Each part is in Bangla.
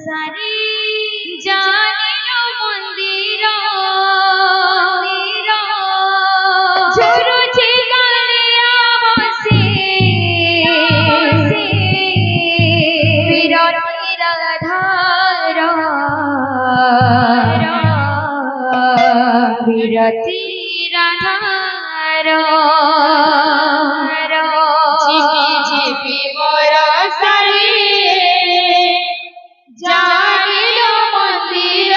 সারি জানিল মন্দির ঝরুছে গালিয়া বসে বিরতির ধার বিরতির ধার ঝিপি ঝিপি বরষারে জানিল মন্দির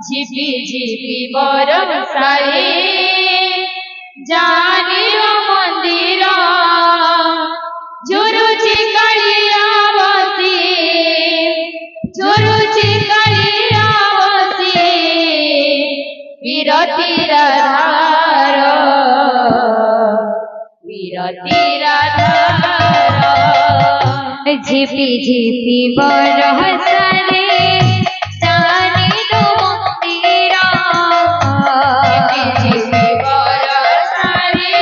ঝিপি ঝিপি বরষারে জানিল মন্দির ঝরুছে কালিয়া বসে ঝরুছে কালিয়া বসে বিরতির ধার বিরতির ধার ঝিপি ঝিপি বরষারে জানিল মন্দির ঝিপি বরষারে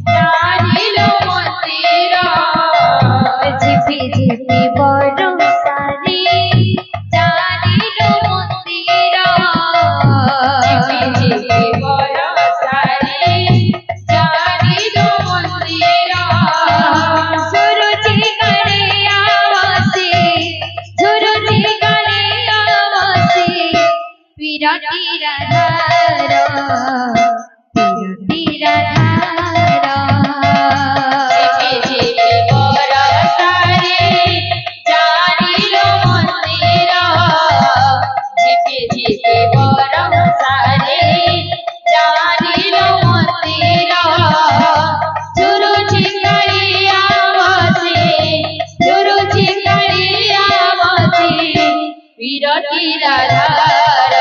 জানিল মন্দির ঝিপি ঝিপি বরষারে জানিল মন্দির ঝিপি ঝিপি বরষারে জানিল মন্দির ঝরুছে গালিয়া বসে ঝরুছে গালিয়া বসে বিরতির ধার বিরতির ধার ঝিপি ঝিপি বরষারে জানিল মন্দির ঝিপি ঝিপি বরষারে জানিল মন্দির ঝরুছে কালিয়া বসে ঝরুছে কালিয়া বসে বিরতির ধার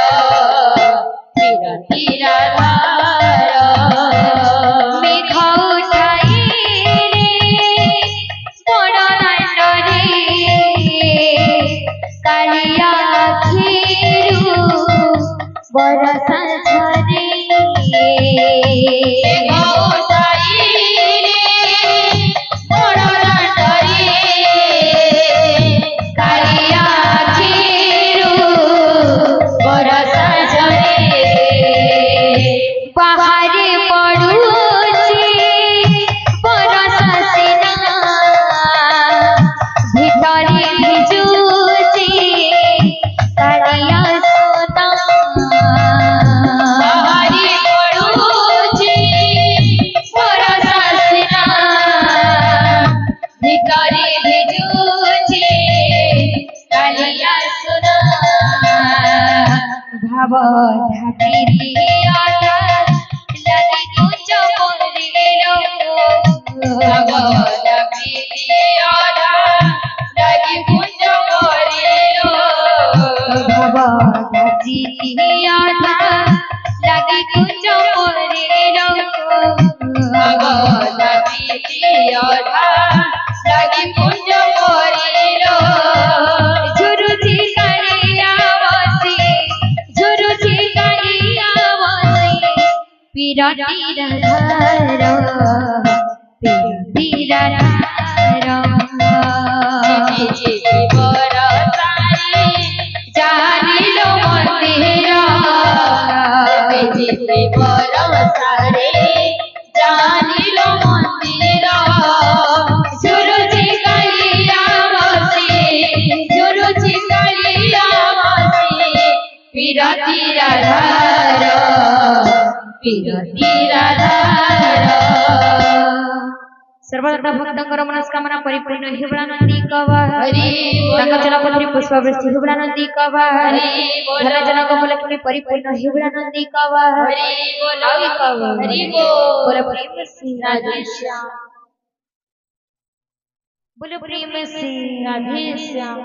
বিরতির ধার মেঘ উঠাইলে বড় দাণ্ডরে কালিয়া আখিরু বরষা ঝরে কালিয়া আখিরু বাহারে পড়ুছে বরষা সিনা ভিতরে ভিজুছে কালিয়া সোনা ভিতরে ভিজুছে কালিয়া সোনা ভাব ধাপিলি আধার লাগি কুঞ্জ পড়িল ভগবত প্রীতি অধা লাগি কুঞ্জ করিল ভাব ধাপিলি আধার লাগি কুঞ্জ পড়িল ভগবত প্রীতি অধা লাগি কুঞ্জ করিল ঝরুছে কালিয়া বসে ঝরুছে কালিয়া বসে বিরতির ধার বিরতির ধার ঝিপি ঝিপি বরষারে জানিল মন্দির ঝিপি ঝিপি বরষারে জানিল মন্দির ঝরুছে কালিয়া বসে ঝরুছে কালিয়া বসে বিরতির ধার বিরতির ধার सर्वदा भक्तंकर मनस्कामना परिपूर्ण हिवळानंदी कवा हरि बोल रंगजनकपत्री पुष्पवृष्टि हिवळानंदी कवा हरि बोल धनजनकमलक्ष्मी परिपूर्ण हिवळानंदी कवा हरि बोल आई कवा हरि बोल बोल प्रेम से राधे श्याम बोल प्रेम से राधे श्याम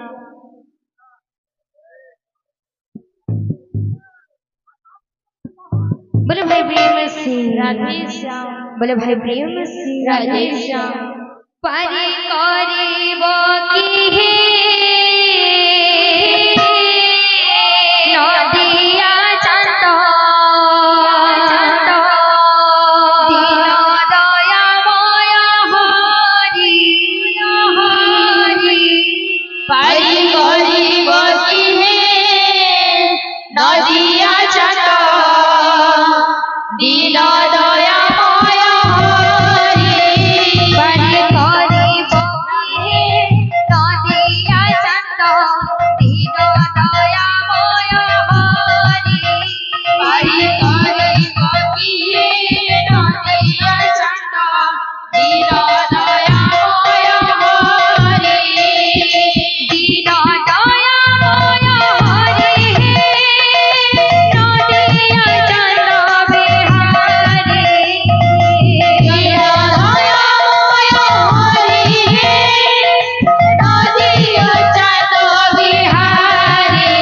बोले भाई प्रेम से राधे श्याम बोले भाई प्रेम से राधे श्याम पारी करिब की हे नदिया चांद दीन दयामय हरि हरि पारी হে নদিয়া চন্দ দীন দয়াময় হরি পারি করিব কি নদিয়া চন্দ দীন দয়াময় হরি পারি করিব কি হে নদিয়া চন্দ দীন দয়াময় হরি দীন দয়াময় হরি নদিয়া চন্দ বিহারি দীন দয়াময় হরি নদিয়া চন্দ বিহারি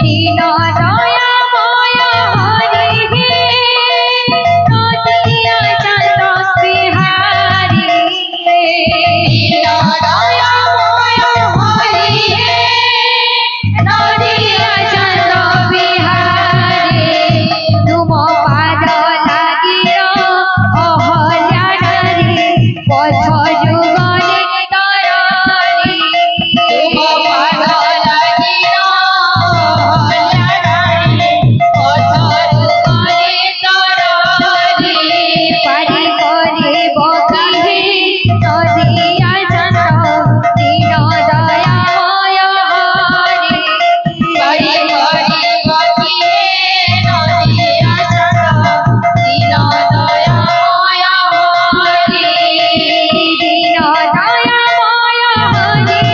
দীন দয়াময় হরি নদিয়া চন্দ বিহারি দীন দয়াময় হরি নদিয়া চন্দ বিহারি তুম পাদ লাগিল অহল্যা নারী পথ যুগলে তরণী তুম পাদ লাগিল হল্যাণী পথ যুগলে তরণী পারি করিব কি নদিয়া চন্দ দীন দয়াময় হরি পারি করিব কি নদিয়া চন্দ দীন দয়াময় হরি দীন দয়াময় হরি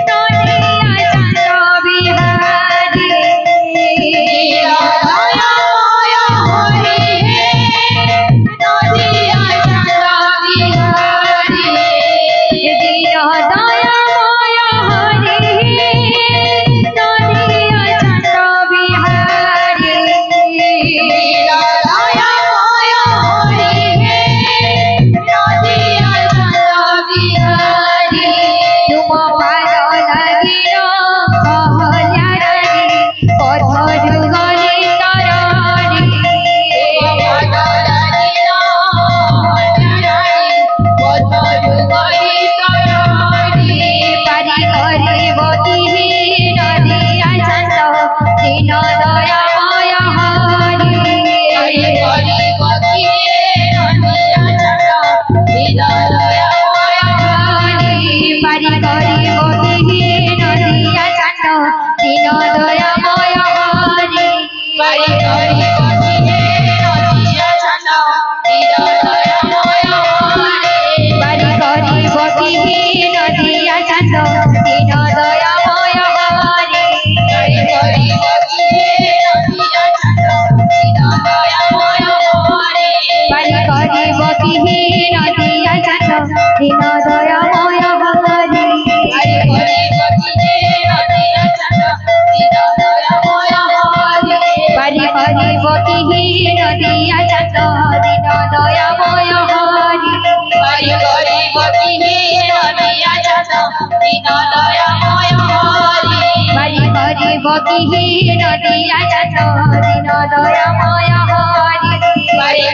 নদিয়া চন্দ বিহারি দীন দয়াময় হরি নদিয়া চন্দ বিহারি দীন দয়াময় হরি নদিয়া চন্দ বিহারি দীন দয়াময় হরি নদিয়া চন্দ বিহারি তুম পাদ লাগিল অহল্যা নারী পথ যুগলে তরণী পাদ লাগিল হল্যাণী পথ যুগলে তরণী পারি করিব কি নদিয়া চন্দ দীন দয়াময় হরি পারি করিব কি নদিয়া চন্দ দীন দয়াময় হরি পারি করিব কি নদিয়া চন্দ দীন দয়াময় হরি পারি করিব কি নদিয়া চন্দ দীন দয়াময় হরি পারি করিব কি নদিয়া চন্দ দীন দয়াময় হরি পারি করিব কি নদিয়া চন্দ দীন দয়াময় হরি পারি করিব কি নদিয়া চন্দ দীন দয়াময় হরি পারি করিব কি নদিয়া চন্দ দীন দয়াময় হরি পারি করিব কি নদিয়া চন্দ দীন দয়াময় হরি পারি করিব কি নদিয়া চন্দ দীন দয়াময় হরি পারি করিব কি নদিয়া চন্দ দীন দয়াময় হরি পারি